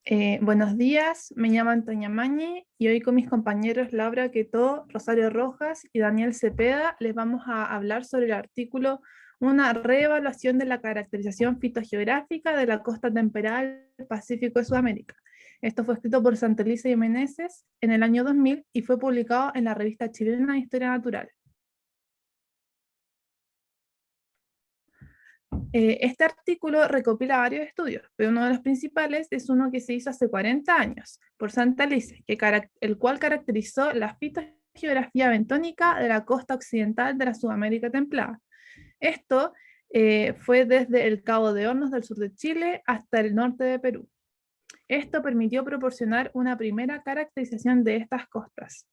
Buenos días, me llamo Antonia Mañi y hoy con mis compañeros Laura Quetó, Rosario Rojas y Daniel Cepeda les vamos a hablar sobre el artículo Una reevaluación de la caracterización fitogeográfica de la costa temperal del Pacífico de Sudamérica. Esto fue escrito por Santa Elisa y Meneses en el año 2000 y fue publicado en la revista chilena de Historia Natural. Este artículo recopila varios estudios, pero uno de los principales es uno que se hizo hace 40 años por Santa Elisa, el cual caracterizó la fitogeografía bentónica de la costa occidental de la Sudamérica templada. Esto fue desde el Cabo de Hornos del sur de Chile hasta el norte de Perú. Esto permitió proporcionar una primera caracterización de estas costas.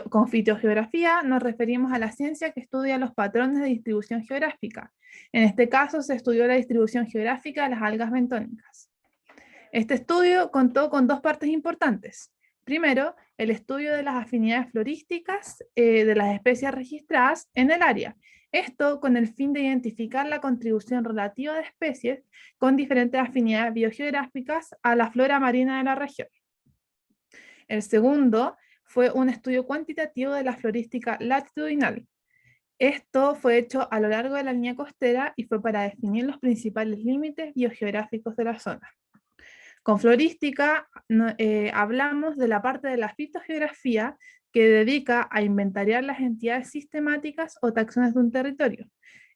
Con fitogeografía nos referimos a la ciencia que estudia los patrones de distribución geográfica. En este caso se estudió la distribución geográfica de las algas bentónicas. Este estudio contó con dos partes importantes. Primero, el estudio de las afinidades florísticas de las especies registradas en el área. Esto con el fin de identificar la contribución relativa de especies con diferentes afinidades biogeográficas a la flora marina de la región. El segundo fue un estudio cuantitativo de la florística latitudinal. Esto fue hecho a lo largo de la línea costera y fue para definir los principales límites biogeográficos de la zona. Con florística hablamos de la parte de la fitogeografía que dedica a inventariar las entidades sistemáticas o taxones de un territorio,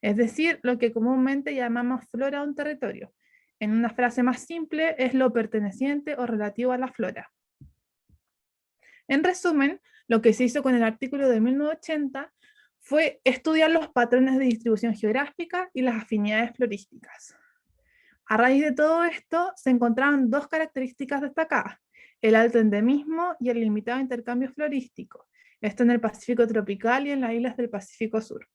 es decir, lo que comúnmente llamamos flora de un territorio. En una frase más simple, es lo perteneciente o relativo a la flora. En resumen, lo que se hizo con el artículo de 1980 fue estudiar los patrones de distribución geográfica y las afinidades florísticas. A raíz de todo esto, se encontraron dos características destacadas: el alto endemismo y el limitado intercambio florístico. Esto en el Pacífico tropical y en las islas del Pacífico Sur.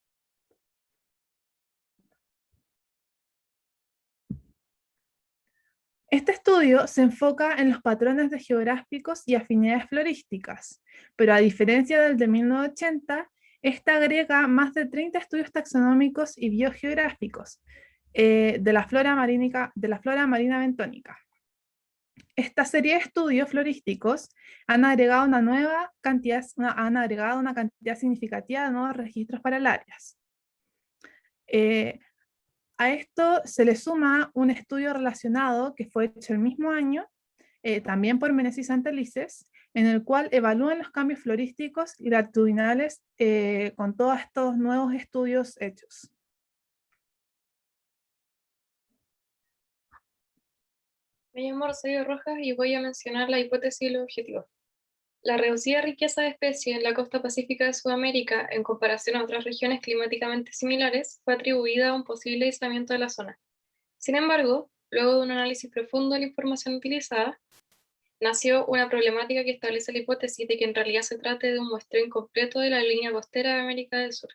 Este estudio se enfoca en los patrones de geográficos y afinidades florísticas, pero a diferencia del de 1980, esta agrega más de 30 estudios taxonómicos y biogeográficos de la flora marina bentónica. Esta serie de estudios florísticos han agregado una cantidad significativa de nuevos registros para el área. A esto se le suma un estudio relacionado que fue hecho el mismo año, también por Meneses y Santelices, en el cual evalúan los cambios florísticos y latitudinales con todos estos nuevos estudios hechos. Me llamo Rosario Rojas y voy a mencionar la hipótesis y los objetivos. La reducida riqueza de especies en la costa pacífica de Sudamérica, en comparación a otras regiones climáticamente similares, fue atribuida a un posible aislamiento de la zona. Sin embargo, luego de un análisis profundo de la información utilizada, nació una problemática que establece la hipótesis de que en realidad se trate de un muestreo incompleto de la línea costera de América del Sur.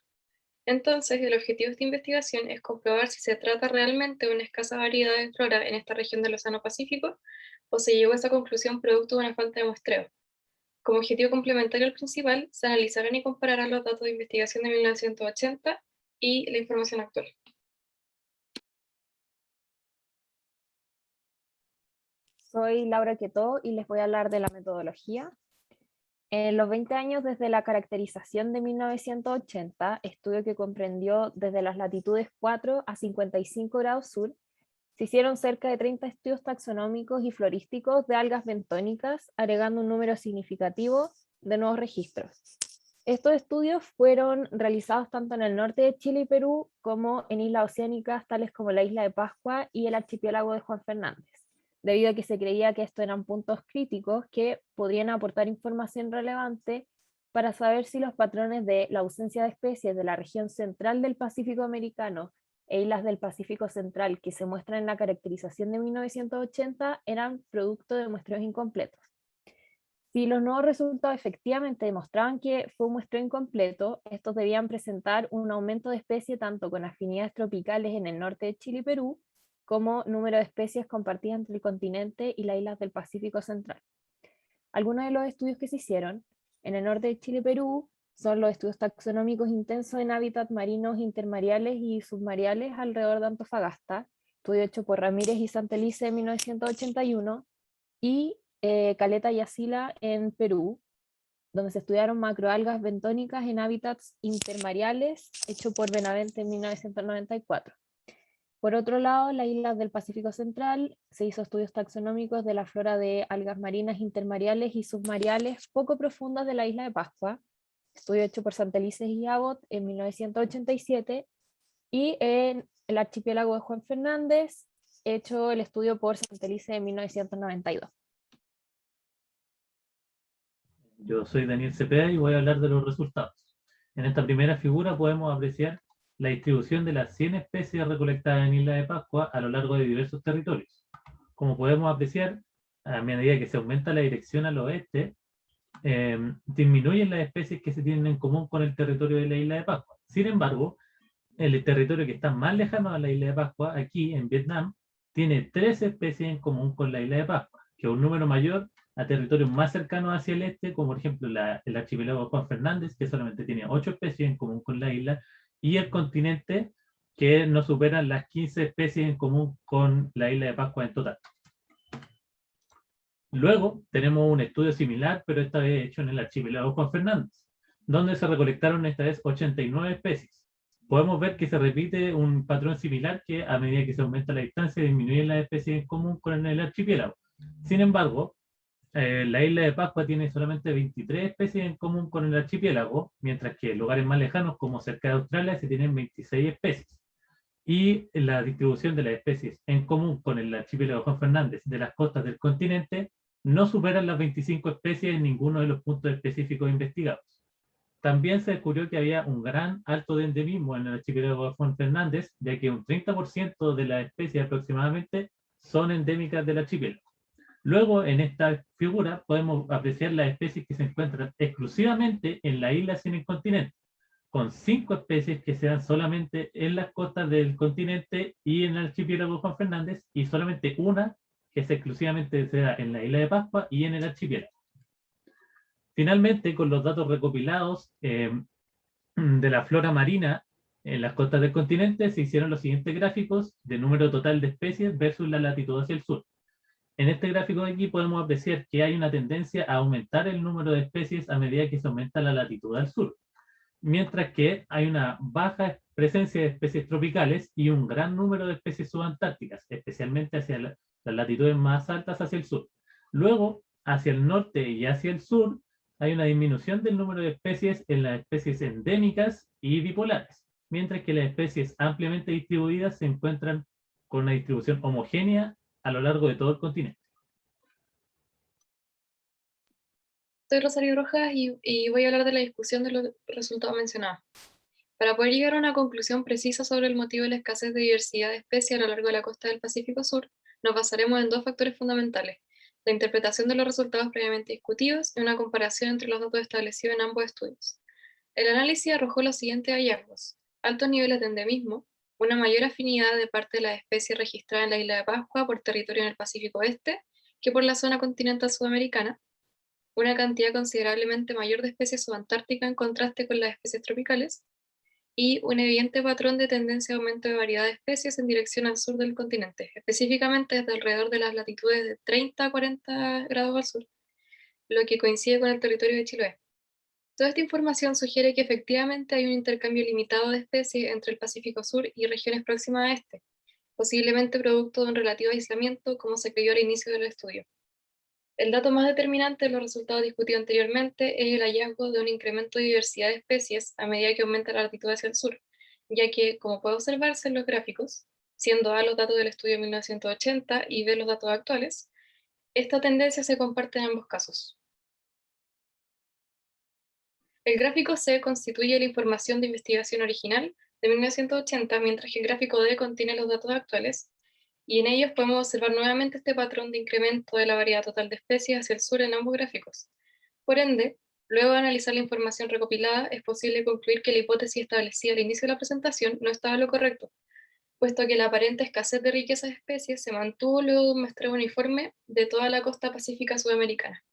Entonces, el objetivo de esta investigación es comprobar si se trata realmente de una escasa variedad de flora en esta región del Océano Pacífico o se llegó a esa conclusión producto de una falta de muestreo. Como objetivo complementario al principal, se analizarán y compararán los datos de investigación de 1980 y la información actual. Soy Laura Quetó y les voy a hablar de la metodología. En los 20 años desde la caracterización de 1980, estudio que comprendió desde las latitudes 4 a 55 grados sur, se hicieron cerca de 30 estudios taxonómicos y florísticos de algas bentónicas, agregando un número significativo de nuevos registros. Estos estudios fueron realizados tanto en el norte de Chile y Perú como en islas oceánicas tales como la isla de Pascua y el archipiélago de Juan Fernández, debido a que se creía que estos eran puntos críticos que podrían aportar información relevante para saber si los patrones de la ausencia de especies de la región central del Pacífico americano e islas del Pacífico central que se muestran en la caracterización de 1980 eran producto de muestreos incompletos. Si los nuevos resultados efectivamente demostraban que fue un muestreo incompleto, estos debían presentar un aumento de especie tanto con afinidades tropicales en el norte de Chile y Perú, como número de especies compartidas entre el continente y las islas del Pacífico central. Algunos de los estudios que se hicieron en el norte de Chile y Perú son los estudios taxonómicos intensos en hábitats marinos intermareales y submareales alrededor de Antofagasta, estudio hecho por Ramírez y Santelice en 1981, y Caleta y Asila en Perú, donde se estudiaron macroalgas bentónicas en hábitats intermareales, hecho por Benavente en 1994. Por otro lado, en las islas del Pacífico Central se hizo estudios taxonómicos de la flora de algas marinas intermareales y submareales poco profundas de la isla de Pascua, estudio hecho por Santelices y Abbott en 1987, y en el archipiélago de Juan Fernández, hecho el estudio por Santelices en 1992. Yo soy Daniel Cepeda y voy a hablar de los resultados. En esta primera figura podemos apreciar la distribución de las 100 especies recolectadas en Isla de Pascua a lo largo de diversos territorios. Como podemos apreciar, a medida que se aumenta la dirección al oeste, disminuyen las especies que se tienen en común con el territorio de la Isla de Pascua. Sin embargo, el territorio que está más lejano a la Isla de Pascua, aquí en Vietnam, tiene 3 especies en común con la Isla de Pascua, que es un número mayor a territorios más cercanos hacia el este, como por ejemplo el archipiélago de Juan Fernández, que solamente tiene 8 especies en común con la isla, y el continente, que no superan las 15 especies en común con la Isla de Pascua en total. Luego tenemos un estudio similar, pero esta vez hecho en el archipiélago Juan Fernández, donde se recolectaron esta vez 89 especies. Podemos ver que se repite un patrón similar, que a medida que se aumenta la distancia disminuyen las especies en común con el archipiélago. Sin embargo, la isla de Pascua tiene solamente 23 especies en común con el archipiélago, mientras que en lugares más lejanos, como cerca de Australia, se tienen 26 especies. Y la distribución de las especies en común con el archipiélago Juan Fernández de las costas del continente no superan las 25 especies en ninguno de los puntos específicos investigados. También se descubrió que había un gran alto de endemismo en el archipiélago Juan Fernández, ya que un 30% de las especies aproximadamente son endémicas del archipiélago. Luego, en esta figura, podemos apreciar las especies que se encuentran exclusivamente en la isla sin el continente, con 5 especies que se dan solamente en las costas del continente y en el archipiélago Juan Fernández, y solamente una que exclusivamente se da en la isla de Pascua y en el archipiélago. Finalmente, con los datos recopilados de la flora marina en las costas del continente, se hicieron los siguientes gráficos de número total de especies versus la latitud hacia el sur. En este gráfico de aquí podemos apreciar que hay una tendencia a aumentar el número de especies a medida que se aumenta la latitud al sur, mientras que hay una baja presencia de especies tropicales y un gran número de especies subantárticas, especialmente hacia las latitudes más altas hacia el sur. Luego, hacia el norte y hacia el sur, hay una disminución del número de especies en las especies endémicas y bipolares, mientras que las especies ampliamente distribuidas se encuentran con una distribución homogénea a lo largo de todo el continente. Soy Rosario Rojas y voy a hablar de la discusión de los resultados mencionados. Para poder llegar a una conclusión precisa sobre el motivo de la escasez de diversidad de especies a lo largo de la costa del Pacífico Sur, nos basaremos en 2 factores fundamentales: la interpretación de los resultados previamente discutidos y una comparación entre los datos establecidos en ambos estudios. El análisis arrojó los siguientes hallazgos: altos niveles de endemismo, una mayor afinidad de parte de las especies registradas en la isla de Pascua por territorio en el Pacífico Este que por la zona continental sudamericana, una cantidad considerablemente mayor de especies subantárticas en contraste con las especies tropicales, y un evidente patrón de tendencia de aumento de variedad de especies en dirección al sur del continente, específicamente desde alrededor de las latitudes de 30 a 40 grados al sur, lo que coincide con el territorio de Chiloé. Toda esta información sugiere que efectivamente hay un intercambio limitado de especies entre el Pacífico Sur y regiones próximas a este, posiblemente producto de un relativo aislamiento, como se creyó al inicio del estudio. El dato más determinante de los resultados discutidos anteriormente es el hallazgo de un incremento de diversidad de especies a medida que aumenta la latitud hacia el sur, ya que, como puede observarse en los gráficos, siendo A los datos del estudio de 1980 y B los datos actuales, esta tendencia se comparte en ambos casos. El gráfico C constituye la información de investigación original de 1980, mientras que el gráfico D contiene los datos actuales, y en ellos podemos observar nuevamente este patrón de incremento de la variedad total de especies hacia el sur en ambos gráficos. Por ende, luego de analizar la información recopilada, es posible concluir que la hipótesis establecida al inicio de la presentación no estaba lo correcto, puesto que la aparente escasez de riqueza de especies se mantuvo luego de un muestreo uniforme de toda la costa pacífica sudamericana.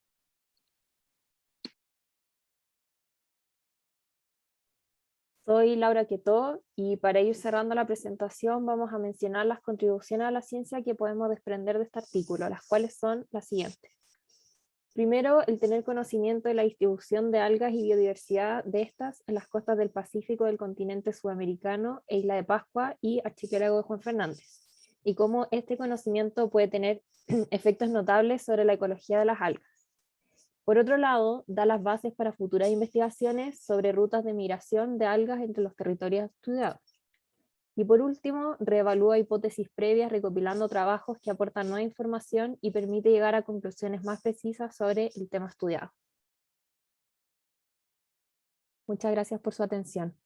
Soy Laura Quetó y para ir cerrando la presentación vamos a mencionar las contribuciones a la ciencia que podemos desprender de este artículo, las cuales son las siguientes. Primero, el tener conocimiento de la distribución de algas y biodiversidad de estas en las costas del Pacífico del continente sudamericano e Isla de Pascua y archipiélago de Juan Fernández, y cómo este conocimiento puede tener efectos notables sobre la ecología de las algas. Por otro lado, da las bases para futuras investigaciones sobre rutas de migración de algas entre los territorios estudiados. Y por último, reevalúa hipótesis previas recopilando trabajos que aportan nueva información y permite llegar a conclusiones más precisas sobre el tema estudiado. Muchas gracias por su atención.